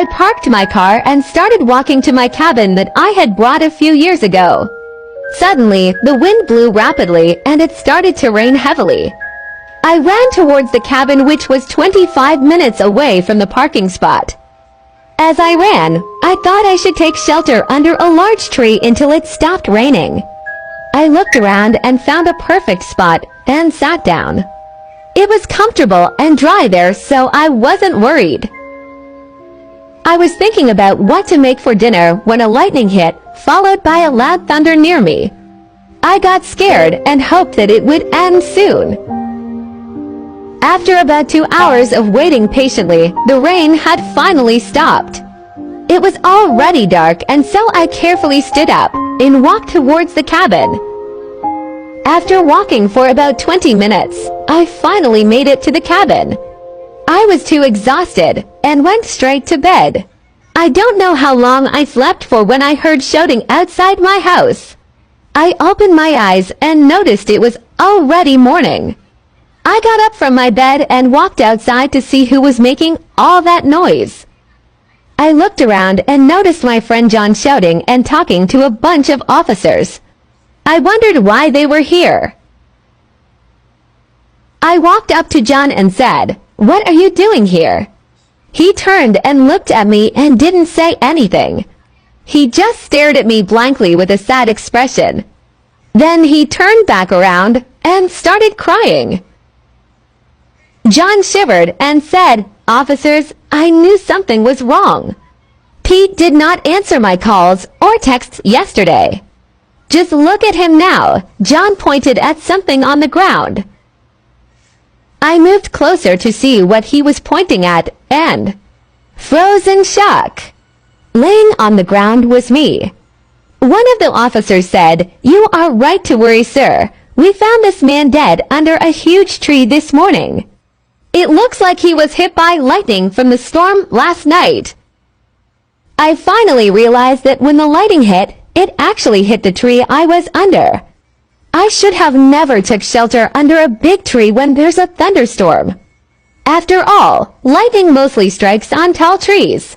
I parked my car and started walking to my cabin that I had bought a few years ago. Suddenly, the wind blew rapidly and it started to rain heavily. I ran towards the cabin, which was 25 minutes away from the parking spot. As I ran, I thought I should take shelter under a large tree until it stopped raining. I looked around and found a perfect spot and sat down. It was comfortable and dry there, so I wasn't worried. I was thinking about what to make for dinner when a lightning hit, followed by a loud thunder near me. I got scared and hoped that it would end soon. After about 2 hours of waiting patiently, the rain had finally stopped. It was already dark, and so I carefully stood up and walked towards the cabin. After walking for about 20 minutes, I finally made it to the cabin. I was too exhausted and went straight to bed. I don't know how long I slept for when I heard shouting outside my house. I opened my eyes and noticed it was already morning. I got up from my bed and walked outside to see who was making all that noise. I looked around and noticed my friend John shouting and talking to a bunch of officers. I wondered why they were here. I walked up to John and said, "What are you doing here?" He turned and looked at me and didn't say anything. He just stared at me blankly with a sad expression. Then he turned back around and started crying. John shivered and said, "Officers, I knew something was wrong. Pete did not answer my calls or texts yesterday. Just look at him now." John pointed at something on the ground. I moved closer to see what he was pointing at and froze in shock. Laying on the ground was me. One of the officers said, "You are right to worry, sir. We found this man dead under a huge tree this morning. It looks like he was hit by lightning from the storm last night." I finally realized that when the lightning hit, it actually hit the tree I was under. I should have never took shelter under a big tree when there's a thunderstorm. After all, lightning mostly strikes on tall trees.